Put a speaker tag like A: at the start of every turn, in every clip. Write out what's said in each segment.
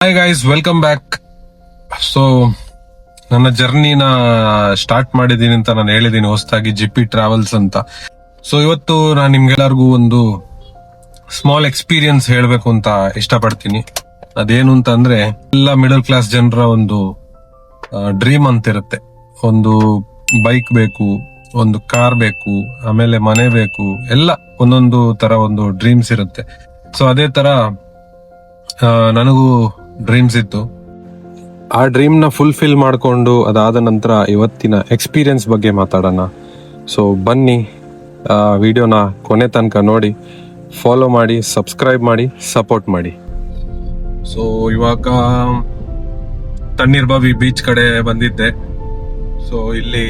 A: Hi guys, welcome back. So ನನ್ನ ಜರ್ನಿನ start ಮಾಡಿದೀನಿ ಅಂತ ನಾನು ಹೇಳಿದೀನಿ ಹೊಸದಾಗಿ ಜಿಪಿ ಟ್ರಾವೆಲ್ಸ್ ಅಂತ. ಸೊ ಇವತ್ತು ನಾನು ನಿಮ್ಗೆಲ್ಲರಿಗೂ ಒಂದು ಸ್ಮಾಲ್ ಎಕ್ಸ್ಪೀರಿಯನ್ಸ್ ಹೇಳ್ಬೇಕು ಅಂತ ಇಷ್ಟಪಡ್ತೀನಿ. ಅದೇನು ಅಂತ ಅಂದ್ರೆ, ಎಲ್ಲ ಮಿಡಲ್ ಕ್ಲಾಸ್ ಜನರ ಒಂದು ಡ್ರೀಮ್ ಅಂತ ಇರುತ್ತೆ. ಒಂದು ಬೈಕ್ ಬೇಕು, ಒಂದು ಕಾರ್ ಬೇಕು, ಆಮೇಲೆ ಮನೆ ಬೇಕು, ಎಲ್ಲ ಒಂದೊಂದು ತರ ಒಂದು ಡ್ರೀಮ್ಸ್ ಇರುತ್ತೆ. ಸೊ ಅದೇ ತರ ನನಗೂ ಡ್ರೀಮ್ಸ್ ಇತ್ತು. ಆ ಡ್ರೀಮ್ ನ ಫುಲ್ಫಿಲ್ ಮಾಡಿಕೊಂಡು ಅದಾದ ನಂತರ ಇವತ್ತಿನ ಎಕ್ಸ್ಪೀರಿಯನ್ಸ್ ಬಗ್ಗೆ ಮಾತಾಡೋಣ. ಸೊ ಬನ್ನಿ, ವಿಡಿಯೋನ ಕೊನೆ ತನಕ ನೋಡಿ, ಫಾಲೋ ಮಾಡಿ, ಸಬ್ಸ್ಕ್ರೈಬ್ ಮಾಡಿ, ಸಪೋರ್ಟ್ ಮಾಡಿ. ಸೊ ಇವಾಗ ತಣ್ಣೀರ್ಬಾವಿ ಬೀಚ್ ಕಡೆ ಬಂದಿದ್ದೆ. ಸೊ ಇಲ್ಲಿ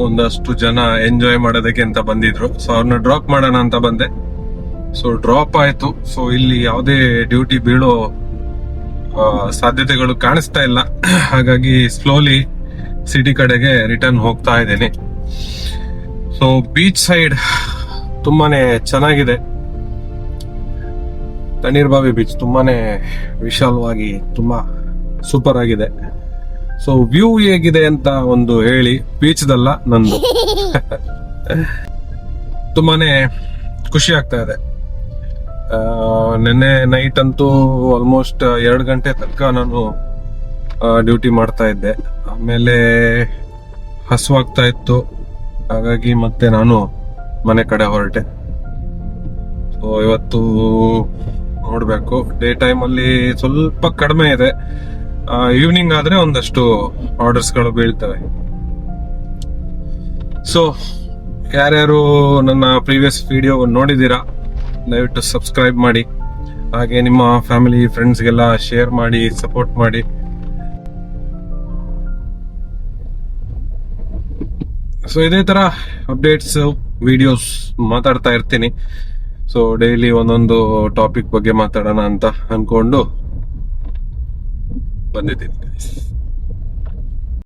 A: ಒಂದಷ್ಟು ಜನ ಎಂಜಾಯ್ ಮಾಡೋದಕ್ಕೆ ಅಂತ ಬಂದಿದ್ರು. ಸೊ ಅವ್ರನ್ನ ಡ್ರಾಪ್ ಮಾಡೋಣ ಅಂತ ಬಂದೆ. ಸೊ ಡ್ರಾಪ್ ಆಯ್ತು. ಸೊ ಇಲ್ಲಿ ಯಾವುದೇ ಡ್ಯೂಟಿ ಬೀಳೋ ಸಾಧ್ಯತೆಗಳು ಕಾಣಿಸ್ತಾ ಇಲ್ಲ. ಹಾಗಾಗಿ ಸ್ಲೋಲಿ ಸಿಟಿ ಕಡೆಗೆ ರಿಟರ್ನ್ ಹೋಗ್ತಾ ಇದ್ದೇನೆ. ಸೊ ಬೀಚ್ ಸೈಡ್ ತುಂಬಾನೇ ಚೆನ್ನಾಗಿದೆ. ತಣ್ಣೀರ್ಬಾವಿ ಬೀಚ್ ತುಂಬಾನೇ ವಿಶಾಲವಾಗಿ ತುಂಬಾ ಸೂಪರ್ ಆಗಿದೆ. ಸೊ ವ್ಯೂ ಹೇಗಿದೆ ಅಂತ ಒಂದು ಹೇಳಿ. ಬೀಚ್ದಲ್ಲ, ನಂದು. ತುಂಬಾನೇ ಖುಷಿ ಆಗ್ತಾ ಇದೆ. ನಿನ್ನೆ ನೈಟ್ ಅಂತೂ ಆಲ್ಮೋಸ್ಟ್ 2 ಗಂಟೆ ತನಕ ನಾನು ಡ್ಯೂಟಿ ಮಾಡ್ತಾ ಇದ್ದೆ. ಆಮೇಲೆ ಹಸುವಾಗ್ತಾ ಇತ್ತು, ಹಾಗಾಗಿ ಮತ್ತೆ ನಾನು ಮನೆ ಕಡೆ ಹೊರಟೆ. ಸೊ ಇವತ್ತು ನೋಡ್ಬೇಕು, ಡೇ ಟೈಮ್ ಅಲ್ಲಿ ಸ್ವಲ್ಪ ಕಡಿಮೆ ಇದೆ. ಈವ್ನಿಂಗ್ ಆದ್ರೆ ಒಂದಷ್ಟು ಆರ್ಡರ್ಸ್ ಗಳು ಬೀಳ್ತವೆ. ಸೊ ಯಾರ್ಯಾರು ನನ್ನ ಪ್ರೀವಿಯಸ್ ವಿಡಿಯೋ ನೋಡಿದೀರಾ, ದಯವಿಟ್ಟು ಸಬ್ಸ್ಕ್ರೈಬ್ ಮಾಡಿ. ಹಾಗೆ ನಿಮ್ಮ ಫ್ಯಾಮಿಲಿ ಫ್ರೆಂಡ್ಸ್ಗೆಲ್ಲ ಶೇರ್ ಮಾಡಿ, ಸಪೋರ್ಟ್ ಮಾಡಿ. ಸೊ ಇದೇ ತರ ಅಪ್ಡೇಟ್ಸ್, ವಿಡಿಯೋಸ್ ಮಾತಾಡ್ತಾ ಇರ್ತೀನಿ. ಸೊ ಡೈಲಿ ಒಂದೊಂದು ಟಾಪಿಕ್ ಬಗ್ಗೆ ಮಾತಾಡೋಣ ಅಂತ ಅನ್ಕೊಂಡು ಬಂದಿದ್ದೀನಿ.